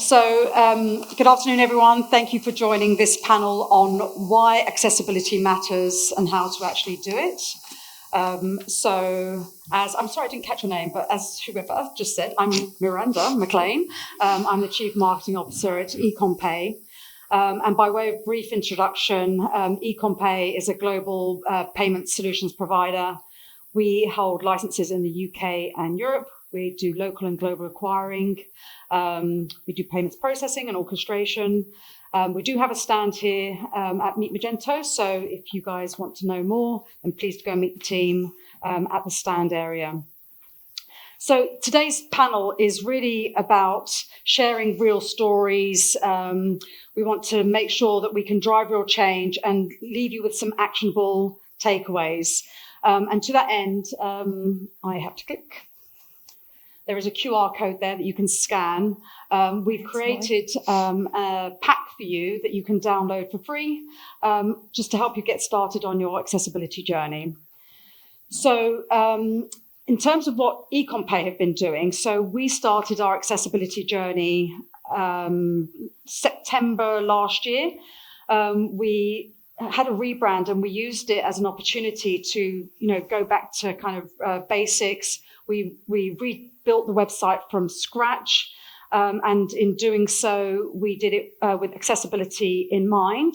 Good afternoon, everyone. Thank you for joining this panel on why accessibility matters and how to actually do it. I'm sorry I didn't catch your name, but as whoever just said, I'm Miranda McLean. I'm the Chief Marketing Officer at Ecommpay. And by way of brief introduction, Ecommpay is a global payment solutions provider. We hold licenses in the UK and Europe. We do local and global acquiring. We do payments processing and orchestration. We do have a stand here at Meet Magento. So if you guys want to know more, then please go meet the team at the stand area. So today's panel is really about sharing real stories. We want to make sure that we can drive real change and leave you with some actionable takeaways. And to that end, I have to click. There is a QR code there that you can scan. We've created a pack for you that you can download for free, just to help you get started on your accessibility journey. So in terms of what Ecommpay have been doing, so we started our accessibility journey September last year. We had a rebrand and we used it as an opportunity to, go back to kind of basics. We rebuilt the website from scratch, and in doing so, we did it with accessibility in mind.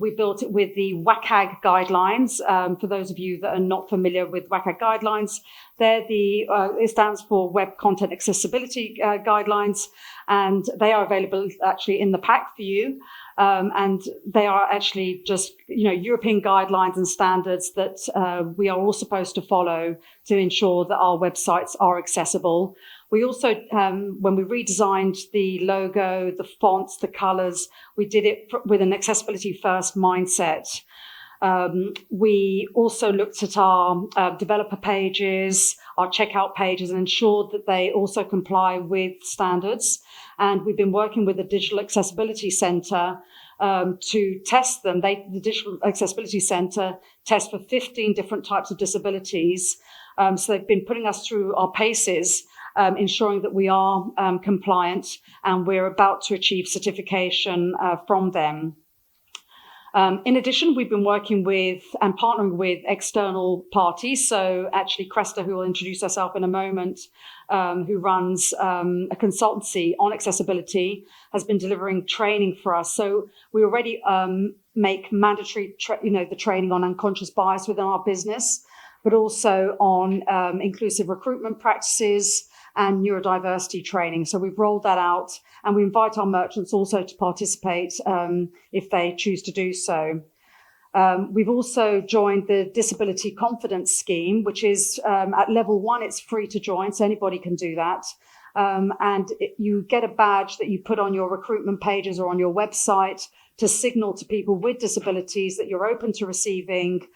We built it with the WCAG guidelines. For those of you that are not familiar with WCAG guidelines, it stands for Web Content Accessibility Guidelines, and they are available actually in the pack for you. And they are actually just, European guidelines and standards that we are all supposed to follow to ensure that our websites are accessible. We also, when we redesigned the logo, the fonts, the colors, we did it with an accessibility first mindset. We also looked at our developer pages, our checkout pages, and ensured that they also comply with standards. And we've been working with the Digital Accessibility Center to test them. The Digital Accessibility Center tests for 15 different types of disabilities. So they've been putting us through our paces, ensuring that we are compliant, and we're about to achieve certification from them. In addition, we've been working with and partnering with external parties. So actually, Cressida, who will introduce herself in a moment, who runs a consultancy on accessibility, has been delivering training for us. So we already make mandatory, the training on unconscious bias within our business, but also on inclusive recruitment practices and neurodiversity training. So we've rolled that out, and we invite our merchants also to participate if they choose to do so. We've also joined the Disability Confidence Scheme, which is at level 1, it's free to join, so anybody can do that. You get a badge that you put on your recruitment pages or on your website to signal to people with disabilities that you're open to receiving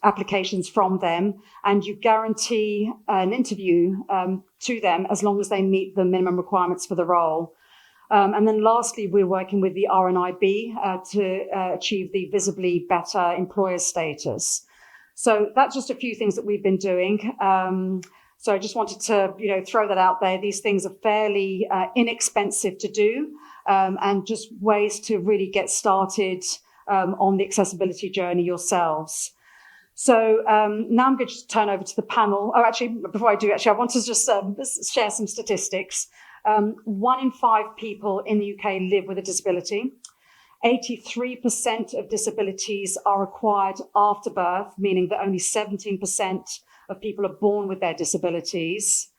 applications from them, and you guarantee an interview to them as long as they meet the minimum requirements for the role. And then lastly, we're working with the RNIB to achieve the visibly better employer status. So that's just a few things that we've been doing. So I just wanted to, throw that out there. These things are fairly inexpensive to do, and just ways to really get started on the accessibility journey yourselves. So now I'm going to turn over to the panel. Oh, actually, before I do, I want to just share some statistics. 1 in 5 people in the UK live with a disability. 83% of disabilities are acquired after birth, meaning that only 17% of people are born with their disabilities.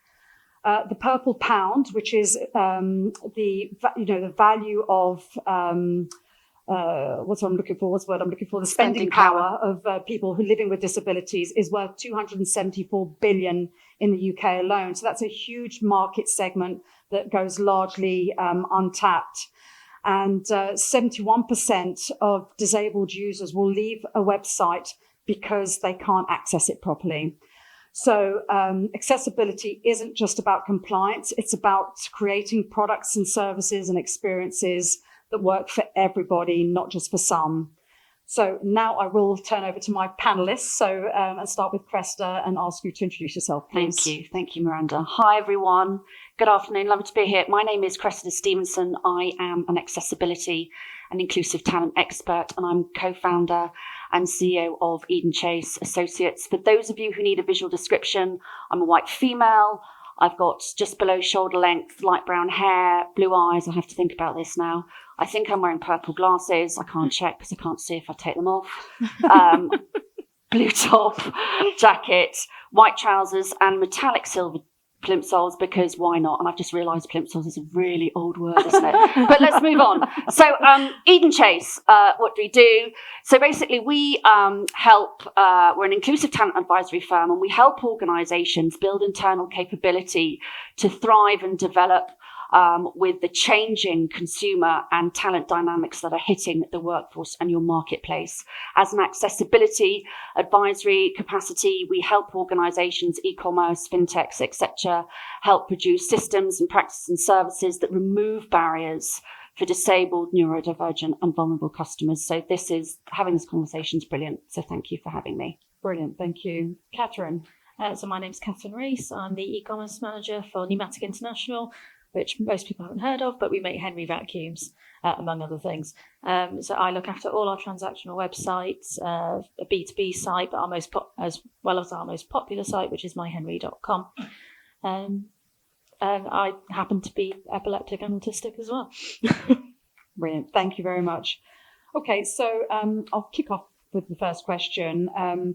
The purple pound, which is the value of the spending power of people who are living with disabilities, is worth 274 billion in the UK alone. So that's a huge market segment that goes largely untapped. And 71% of disabled users will leave a website because they can't access it properly. So accessibility isn't just about compliance, it's about creating products and services and experiences that work for everybody, not just for some. So now I will turn over to my panelists. So and start with Cressida and ask you to introduce yourself, please. Thank you, Miranda. Hi, everyone. Good afternoon. Lovely to be here. My name is Cressida Stephenson. I am an accessibility and inclusive talent expert, and I'm co-founder and CEO of EdenChase Associates. For those of you who need a visual description, I'm a white female. I've got just below shoulder length, light brown hair, blue eyes. I have to think about this now. I think I'm wearing purple glasses. I can't check because I can't see if I take them off. Blue top, jacket, white trousers, and metallic silver plimsolls, because why not? And I've just realised plimsolls is a really old word, isn't it? But let's move on. So EdenChase, what do we do? So basically we help, we're an inclusive talent advisory firm, and we help organisations build internal capability to thrive and develop with the changing consumer and talent dynamics that are hitting the workforce and your marketplace. As an accessibility advisory capacity, we help organisations, e-commerce, fintechs, etc., help produce systems and practices and services that remove barriers for disabled, neurodivergent and vulnerable customers. So having this conversation is brilliant. So thank you for having me. Brilliant, thank you. Catherine. So my name's Catherine Rees. I'm the Ecommerce Manager for Numatic International, which most people haven't heard of, but we make Henry vacuums, among other things. So I look after all our transactional websites, a B2B site, but as well as our most popular site, which is myhenry.com. And I happen to be epileptic and autistic as well. Brilliant, thank you very much. Okay, so I'll kick off with the first question.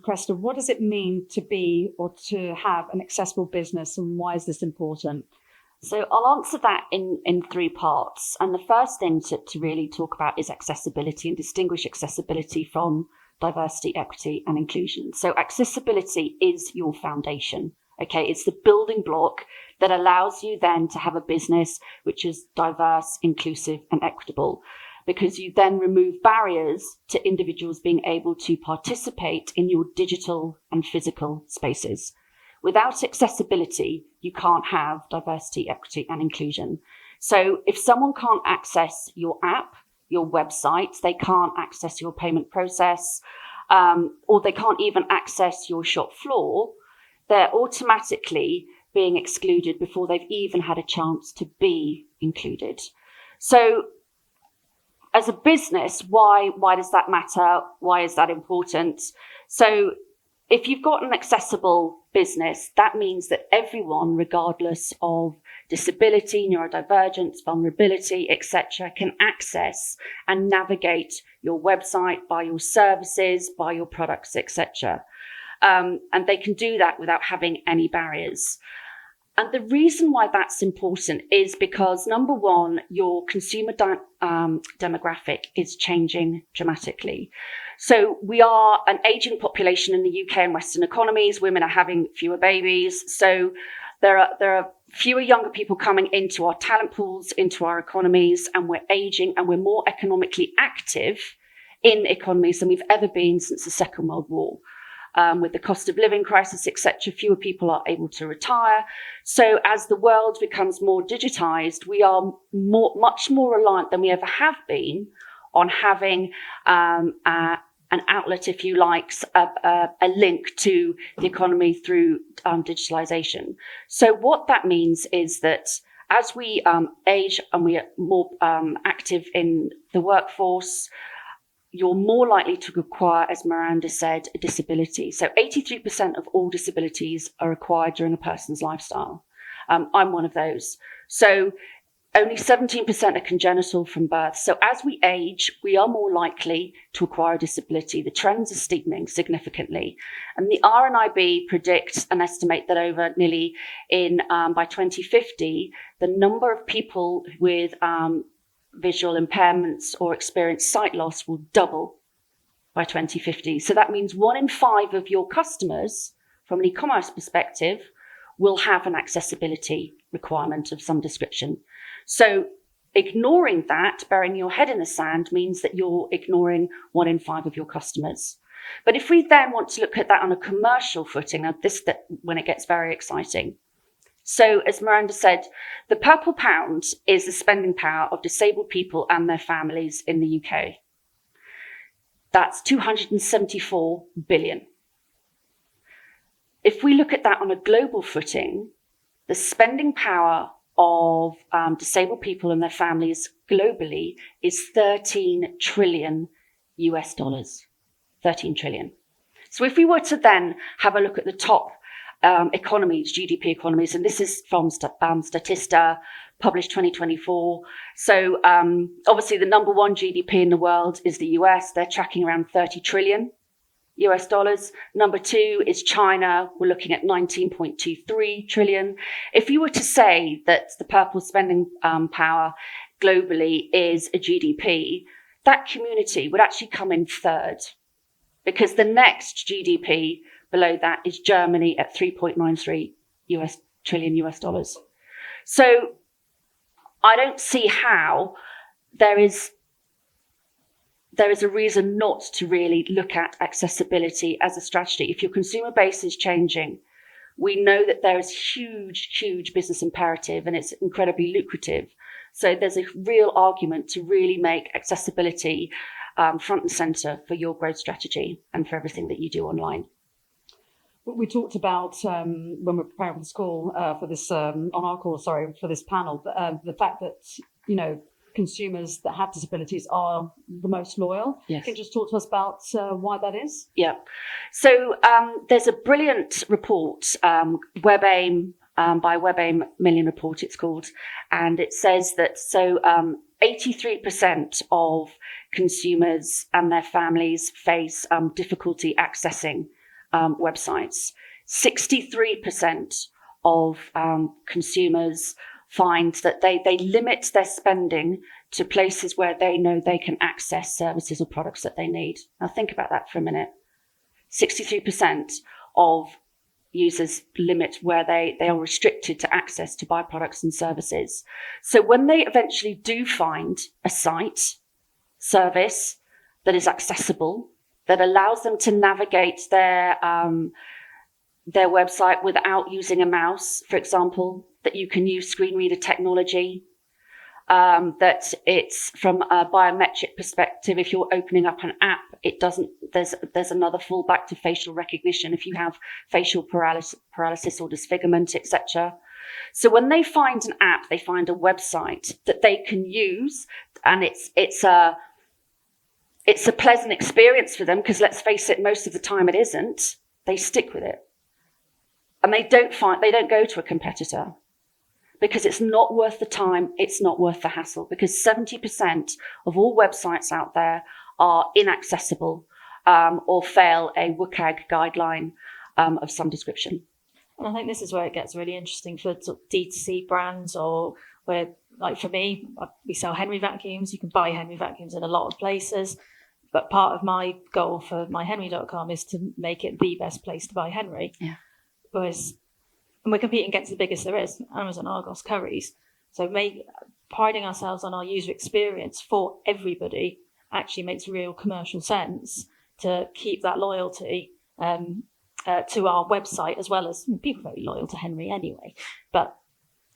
Cressida, what does it mean to be or to have an accessible business, and why is this important? So I'll answer that in three parts. And the first thing to really talk about is accessibility, and distinguish accessibility from diversity, equity, and inclusion. So accessibility is your foundation. Okay, it's the building block that allows you then to have a business which is diverse, inclusive, and equitable, because you then remove barriers to individuals being able to participate in your digital and physical spaces. Without accessibility, you can't have diversity, equity, and inclusion. So if someone can't access your app, your website, they can't access your payment process, or they can't even access your shop floor, they're automatically being excluded before they've even had a chance to be included. So as a business, why does that matter? Why is that important? So if you've got an accessible business, that means that everyone, regardless of disability, neurodivergence, vulnerability, etc., can access and navigate your website, buy your services, buy your products, etc. And they can do that without having any barriers. And the reason why that's important is because, number one, your consumer demographic is changing dramatically. So we are an aging population in the UK and Western economies. Women are having fewer babies. So there are fewer younger people coming into our talent pools, into our economies, and we're aging, and we're more economically active in economies than we've ever been since the Second World War. With the cost of living crisis, etc., fewer people are able to retire. So as the world becomes more digitized, we are much more reliant than we ever have been on having an outlet, if you like, a link to the economy through digitalization. So what that means is that as we age and we are more active in the workforce, you're more likely to require, as Miranda said, a disability. So 83% of all disabilities are acquired during a person's lifestyle. I'm one of those. So only 17% are congenital from birth. So as we age, we are more likely to acquire a disability. The trends are steepening significantly. And the RNIB predicts and estimate that over nearly by 2050, the number of people with visual impairments or experience sight loss will double by 2050. So that means 1 in 5 of your customers, from an e-commerce perspective, will have an accessibility requirement of some description. So ignoring that, burying your head in the sand, means that you're ignoring 1 in 5 of your customers. But if we then want to look at that on a commercial footing, now when it gets very exciting. So as Miranda said, the purple pound is the spending power of disabled people and their families in the UK. That's 274 billion. If we look at that on a global footing, the spending power of disabled people and their families globally is 13 trillion US dollars. 13 trillion. So if we were to then have a look at the top economies, GDP economies, and this is from Statista, published 2024. So obviously the number one GDP in the world is the US. They're tracking around 30 trillion US dollars. Number two is China. We're looking at 19.23 trillion. If you were to say that the purple spending power globally is a GDP, that community would actually come in third, because the next GDP below that is Germany at 3.93 trillion US dollars. So I don't see how there is a reason not to really look at accessibility as a strategy. If your consumer base is changing, we know that there is huge business imperative, and it's incredibly lucrative. So there's a real argument to really make accessibility front and center for your growth strategy and for everything that you do online. We talked about when we're preparing for this call for this for this panel, the fact that consumers that have disabilities are the most loyal. Yes. Can you just talk to us about why that is? Yeah. So there's a brilliant report, WebAIM, by WebAIM Million Report it's called, and it says that 83% of consumers and their families face difficulty accessing websites. 63% of consumers find that they limit their spending to places where they know they can access services or products that they need. Now think about that for a minute. 63% of users limit where they are restricted to access to buy products and services. So when they eventually do find a site, service that is accessible, that allows them to navigate their website without using a mouse, for example, that you can use screen reader technology, that it's from a biometric perspective. If you're opening up an app, it doesn't, there's another fallback to facial recognition if you have facial paralysis or disfigurement, etc. So when they find an app, they find a website that they can use, and it's a pleasant experience for them, because let's face it, most of the time it isn't. They stick with it. And they don't go to a competitor, because it's not worth the time, it's not worth the hassle, because 70% of all websites out there are inaccessible or fail a WCAG guideline of some description. And I think this is where it gets really interesting for D2C brands, or where, like for me, we sell Henry vacuums. You can buy Henry vacuums in a lot of places. But part of my goal for myhenry.com is to make it the best place to buy Henry. Yeah. And we're competing against the biggest there is, Amazon, Argos, Currys. So priding ourselves on our user experience for everybody actually makes real commercial sense to keep that loyalty to our website, as well as people are very loyal to Henry anyway. But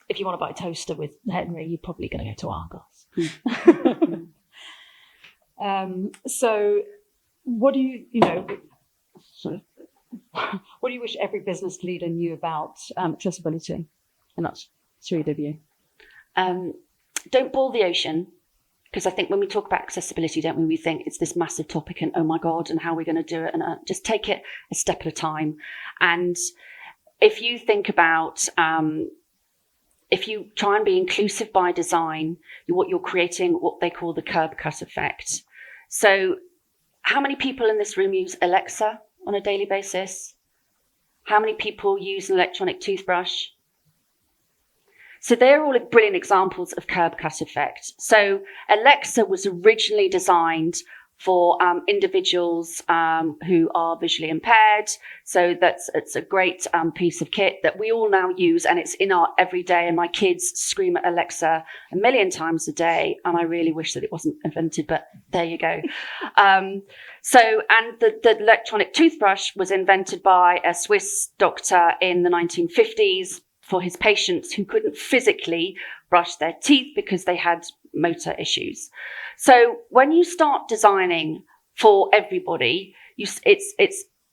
if you want to buy a toaster with Henry, you're probably going to go to Argos. So what do you wish every business leader knew about accessibility? And that's to either of you. Don't boil the ocean, because I think when we talk about accessibility, don't we think it's this massive topic and oh my God, and how are we going to do it? And just take it a step at a time. And if you think about, if you try and be inclusive by design, what you're creating, what they call the curb cut effect. So how many people in this room use Alexa on a daily basis? How many people use an electronic toothbrush? So they're all brilliant examples of curb cut effect. So Alexa was originally designed for individuals who are visually impaired. So it's a great piece of kit that we all now use, and it's in our everyday. And my kids scream at Alexa 1 million times a day, and I really wish that it wasn't invented, but there you go. And the electronic toothbrush was invented by a Swiss doctor in the 1950s for his patients who couldn't physically brush their teeth because they had motor issues. So when you start designing for everybody.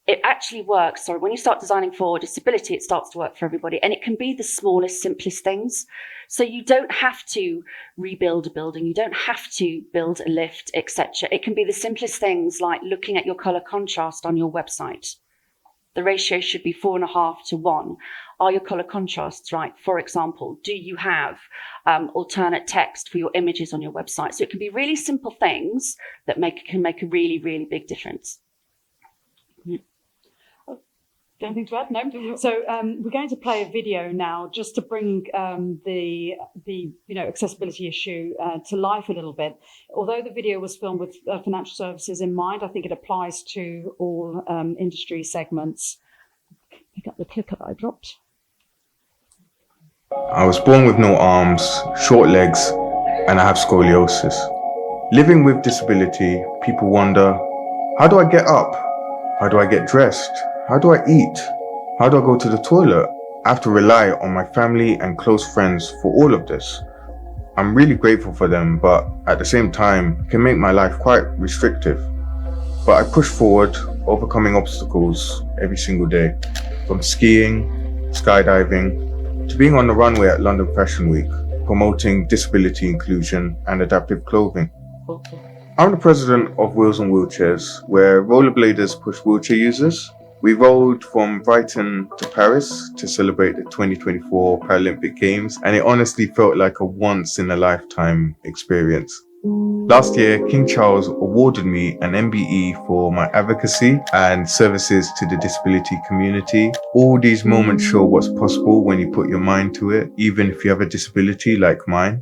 It actually works. Sorry, when you start designing for disability, it starts to work for everybody. And it can be the smallest, simplest things. So you don't have to rebuild a building. You don't have to build a lift, etc. It can be the simplest things like looking at your color contrast on your website. The ratio should be 4.5 to 1. Are your color contrasts right? For example, do you have alternate text for your images on your website? So it can be really simple things that can make a really, really big difference. Anything to add? No. So we're going to play a video now, just to bring the accessibility issue to life a little bit. Although the video was filmed with financial services in mind, I think it applies to all industry segments. Pick up the clicker that I dropped. I was born with no arms, short legs, and I have scoliosis. Living with disability, people wonder, how do I get up? How do I get dressed? How do I eat? How do I go to the toilet? I have to rely on my family and close friends for all of this. I'm really grateful for them, but at the same time, it can make my life quite restrictive. But I push forward, overcoming obstacles every single day. From skiing, skydiving, to being on the runway at London Fashion Week, promoting disability inclusion and adaptive clothing. I'm the president of Wheels on Wheelchairs, where rollerbladers push wheelchair users. We rolled from Brighton to Paris to celebrate the 2024 Paralympic Games, and it honestly felt like a once-in-a-lifetime experience. Last year, King Charles awarded me an MBE for my advocacy and services to the disability community. All these moments show what's possible when you put your mind to it, even if you have a disability like mine.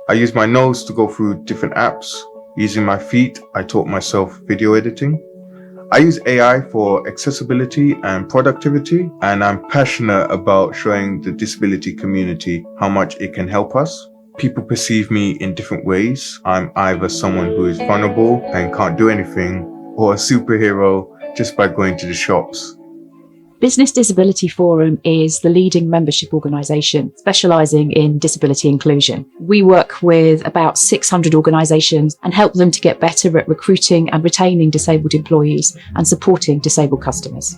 I use my nose to go through different apps. Using my feet, I taught myself video editing. I use AI for accessibility and productivity, and I'm passionate about showing the disability community how much it can help us. People perceive me in different ways. I'm either someone who is vulnerable and can't do anything, or a superhero just by going to the shops. Business Disability Forum is the leading membership organisation specialising in disability inclusion. We work with about 600 organisations and help them to get better at recruiting and retaining disabled employees and supporting disabled customers.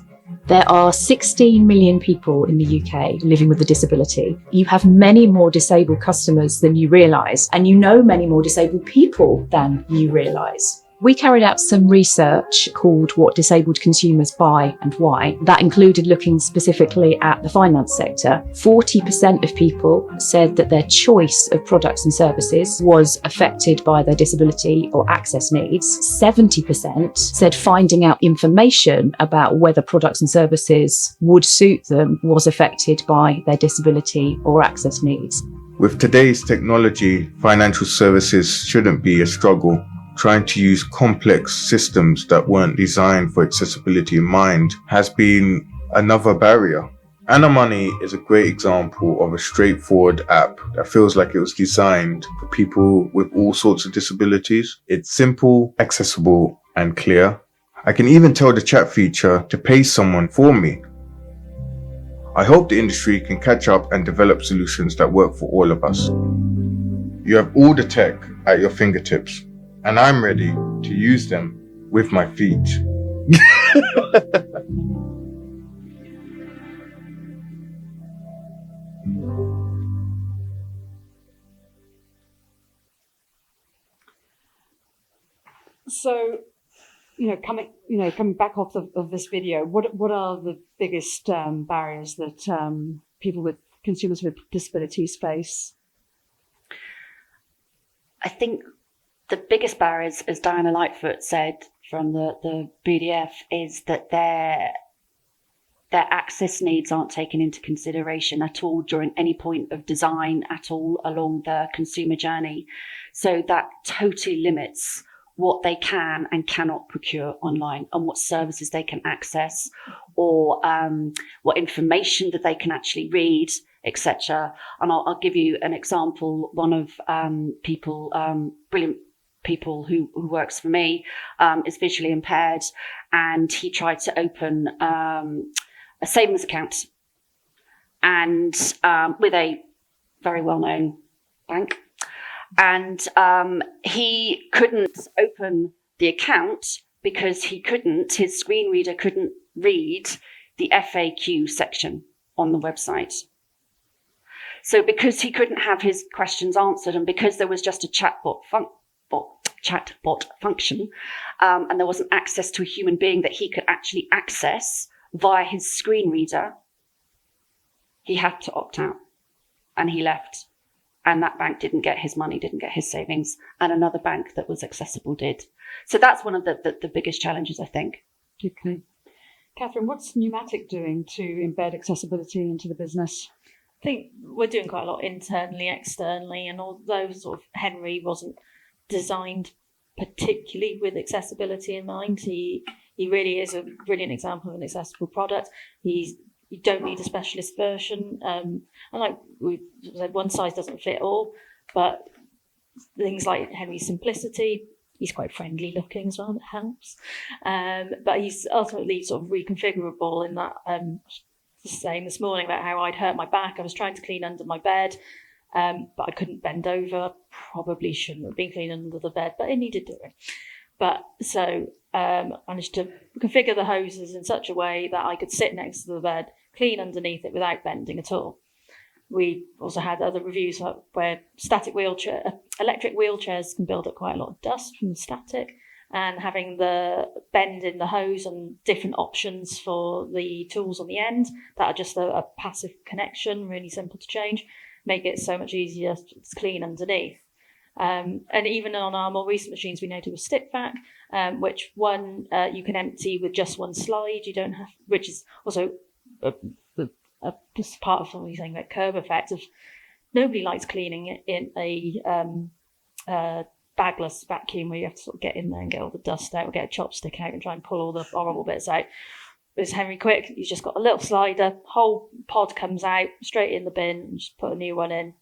There are 16 million people in the UK living with a disability. You have many more disabled customers than you realise, and you know many more disabled people than you realise. We carried out some research called What Disabled Consumers Buy and Why. That included looking specifically at the finance sector. 40% of people said that their choice of products and services was affected by their disability or access needs. 70% said finding out information about whether products and services would suit them was affected by their disability or access needs. With today's technology, financial services shouldn't be a struggle. Trying to use complex systems that weren't designed for accessibility in mind has been another barrier. Anna Money is a great example of a straightforward app that feels like it was designed for people with all sorts of disabilities. It's simple, accessible, and clear. I can even tell the chat feature to pay someone for me. I hope the industry can catch up and develop solutions that work for all of us. You have all the tech at your fingertips, and I'm ready to use them with my feet. So, coming back off of this video, what are the biggest barriers that consumers with disabilities face? I think the biggest barriers, as Diana Lightfoot said from the BDF, is that their access needs aren't taken into consideration at all during any point of design at all along the consumer journey. So that totally limits what they can and cannot procure online and what services they can access, or what information that they can actually read, etc. And I'll give you an example. One of brilliant people who works for me is visually impaired, and he tried to open a savings account and with a very well-known bank, and he couldn't open the account because his screen reader couldn't read the FAQ section on the website. So because he couldn't have his questions answered, and because there was just a chatbot function, and there wasn't access to a human being that he could actually access via his screen reader, he had to opt out, and he left. And that bank didn't get his money, didn't get his savings, and another bank that was accessible did. So that's one of the biggest challenges, I think. Okay. Catherine, what's Numatic doing to embed accessibility into the business? I think we're doing quite a lot internally, externally, and although sort of Henry wasn't designed particularly with accessibility in mind, he really is a brilliant example of an accessible product. You don't need a specialist version, and like we said, one size doesn't fit all, but things like Henry's simplicity, he's quite friendly looking as well, that helps, but he's ultimately sort of reconfigurable in that. Saying this morning about how I'd hurt my back. I was trying to clean under my bed, but I couldn't bend over. Probably shouldn't have been cleaning under the bed, but it needed doing. But so I managed to configure the hoses in such a way that I could sit next to the bed, clean underneath it without bending at all. We also had other reviews where electric wheelchairs can build up quite a lot of dust from the static, and having the bend in the hose and different options for the tools on the end that are just a passive connection, really simple to change, make it so much easier to clean underneath. And even on our more recent machines, we now do a stick vac, which you can empty with just one slide. You don't have, which is also a part of what we're saying about curb effect. Of nobody likes cleaning it in a bagless vacuum where you have to sort of get in there and get all the dust out, or get a chopstick out and try and pull all the horrible bits out. With Henry Quick, you've just got a little slider, whole pod comes out straight in the bin, and just put a new one in.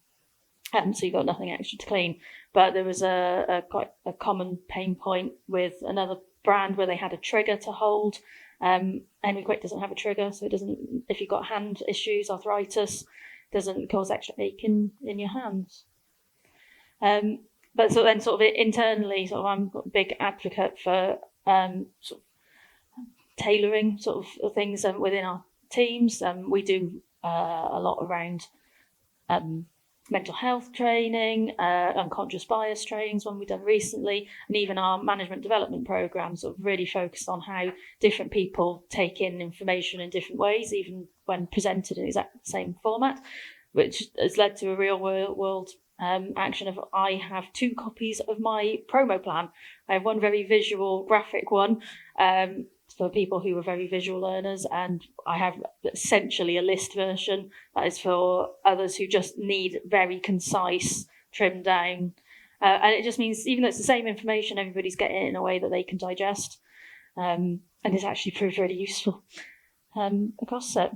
So you've got nothing extra to clean. But there was quite a common pain point with another brand where they had a trigger to hold. Henry Quick doesn't have a trigger, so it doesn't. If you've got hand issues, arthritis, doesn't cause extra ache in your hands. But so then sort of internally, I'm a big advocate for sort of tailoring sort of things within our teams. We do a lot around mental health training, unconscious bias trainings, one we've done recently, and even our management development programs sort of really focused on how different people take in information in different ways, even when presented in exactly the same format, which has led to a real world action of I have 2 copies of my promo plan. I have one very visual graphic one for people who are very visual learners, and I have essentially a list version that is for others who just need very concise, trimmed down. And it just means even though it's the same information, everybody's getting it in a way that they can digest, and it's actually proved really useful across it.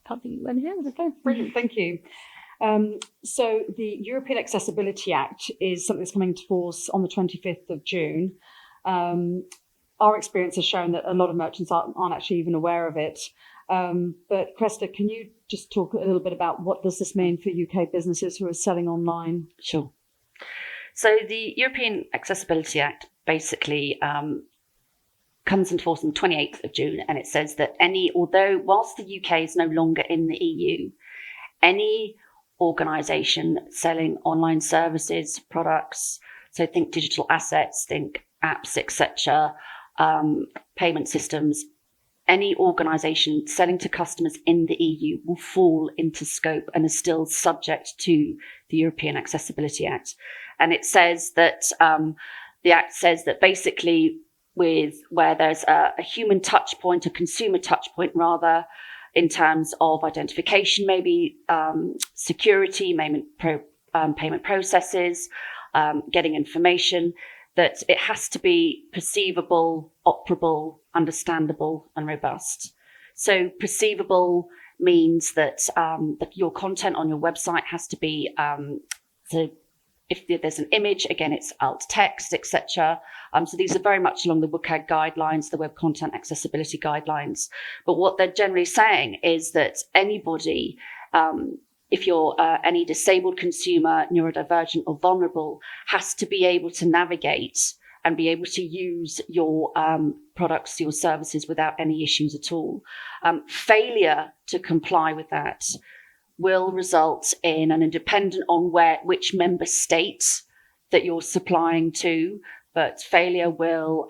Can't think when here. Okay, brilliant, thank you. So the European Accessibility Act is something that's coming into force on the 25th of June. Our experience has shown that a lot of merchants aren't actually even aware of it. But Cressida, can you just talk a little bit about what does this mean for UK businesses who are selling online? Sure. So the European Accessibility Act basically comes into force on the 28th of June, and it says that whilst the UK is no longer in the EU, any organisation selling online services, products, so think digital assets, think apps, etc., payment systems, any organisation selling to customers in the EU will fall into scope and is still subject to the European Accessibility Act. And it says that the Act says that basically where there's a human touch point, a consumer touch point rather, in terms of identification, maybe security, payment processes, getting information, that it has to be perceivable, operable, understandable, and robust. So perceivable means that your content on your website has to be, so if there's an image, again, it's alt text, etc. So these are very much along the WCAG guidelines, the Web Content Accessibility Guidelines. But what they're generally saying is that anybody, if you're any disabled consumer, neurodivergent or vulnerable, has to be able to navigate and be able to use your products, your services without any issues at all. Failure to comply with that will result in, and dependent on which member state that you're supplying to, but failure will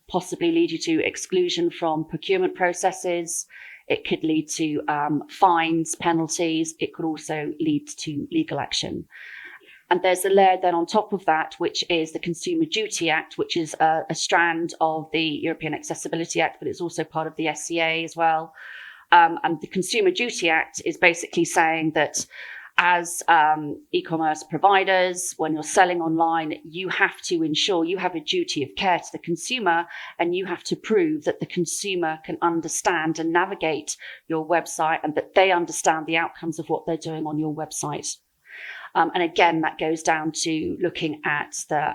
possibly lead you to exclusion from procurement processes. It could lead to fines, penalties. It could also lead to legal action. And there's a layer then on top of that, which is the Consumer Duty Act, which is a strand of the European Accessibility Act, but it's also part of the SCA as well. And the Consumer Duty Act is basically saying that as e-commerce providers, when you're selling online, you have to ensure you have a duty of care to the consumer, and you have to prove that the consumer can understand and navigate your website, and that they understand the outcomes of what they're doing on your website. And again, that goes down to looking at the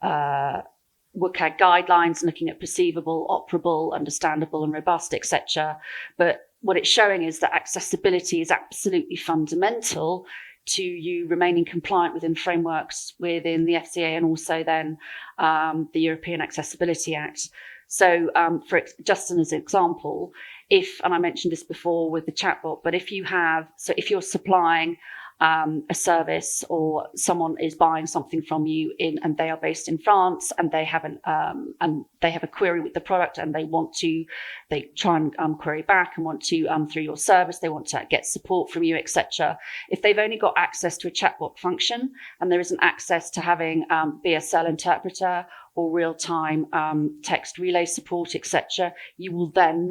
WCAG guidelines, looking at perceivable, operable, understandable, and robust, etc. But what it's showing is that accessibility is absolutely fundamental to you remaining compliant within frameworks within the FCA and also then the European Accessibility Act. So just as an example, and I mentioned this before with the chatbot, but if you're supplying a service, or someone is buying something from you and they are based in France, and they have a query with the product, and they try and query back and want to through your service, they want to get support from you, etc. If they've only got access to a chatbot function and there isn't access to having BSL interpreter or real-time text relay support, etc., you will then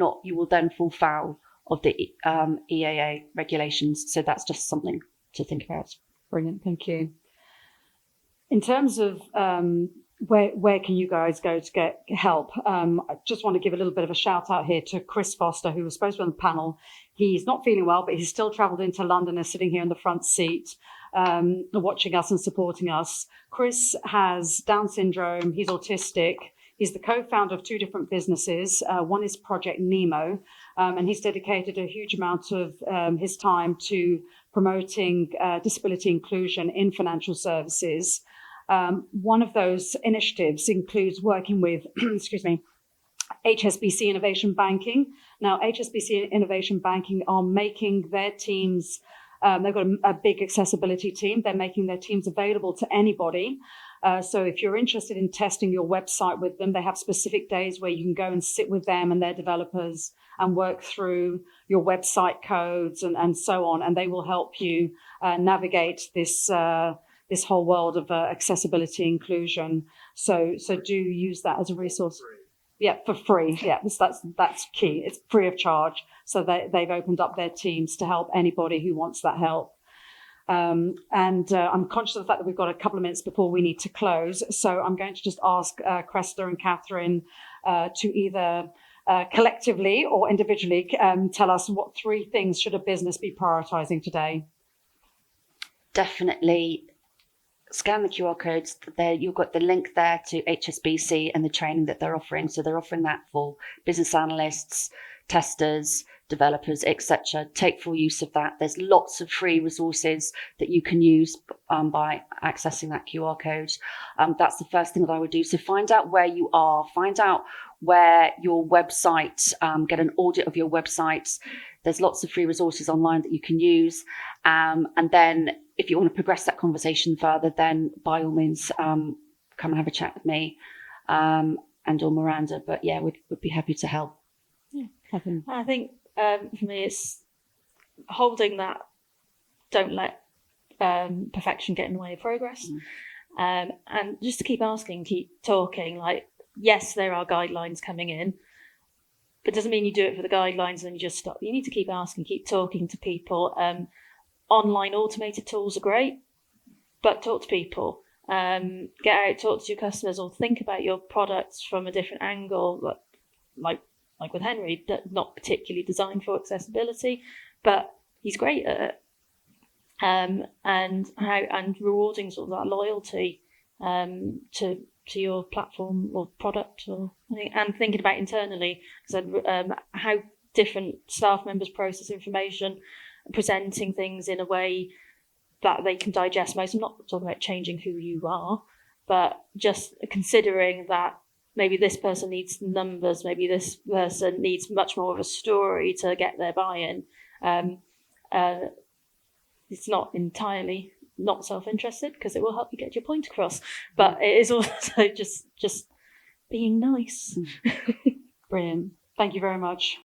fall foul of the EAA regulations. So that's just something to think about. Brilliant, thank you. In terms of where can you guys go to get help? I just want to give a little bit of a shout out here to Chris Foster, who was supposed to be on the panel. He's not feeling well, but he's still travelled into London and sitting here in the front seat, watching us and supporting us. Chris has Down syndrome, he's autistic. He's the co-founder of two different businesses. One is Project Nemo, and he's dedicated a huge amount of his time to promoting disability inclusion in financial services. One of those initiatives includes working with, HSBC Innovation Banking. Now, HSBC Innovation Banking are making their teams, they've got a big accessibility team. They're making their teams available to anybody. So if you're interested in testing your website with them, they have specific days where you can go and sit with them and their developers and work through your website codes and so on. And they will help you navigate this whole world of accessibility inclusion. So do use that as a resource. Yeah, for free. Yeah, that's key. It's free of charge. So they've opened up their teams to help anybody who wants that help. And I'm conscious of the fact that we've got a couple of minutes before we need to close. So I'm going to just ask Cressida and Catherine to either collectively or individually tell us what 3 things should a business be prioritizing today. Definitely scan the QR codes. There, you've got the link there to HSBC and the training that they're offering. So they're offering that for business analysts, testers, developers, etc. Take full use of that. There's lots of free resources that you can use by accessing that QR code. That's the first thing that I would do. So find out where you are, find out where your website, get an audit of your websites. There's lots of free resources online that you can use. And then if you want to progress that conversation further, then by all means, come and have a chat with me and or Miranda. But yeah, we'd be happy to help. Yeah. I think for me, it's holding that, don't let perfection get in the way of progress. And just to keep asking, keep talking, like, yes, there are guidelines coming in, but it doesn't mean you do it for the guidelines and then you just stop. You need to keep asking, keep talking to people. Online automated tools are great, but talk to people. Get out, talk to your customers, or think about your products from a different angle, like with Henry, not particularly designed for accessibility, but he's great at it. And rewarding sort of that loyalty to your platform or product, and thinking about internally, how different staff members process information, presenting things in a way that they can digest most. I'm not talking about changing who you are, but just considering that maybe this person needs numbers, maybe this person needs much more of a story to get their buy-in. It's not entirely not self-interested, because it will help you get your point across, but it is also just being nice. Brilliant. Thank you very much.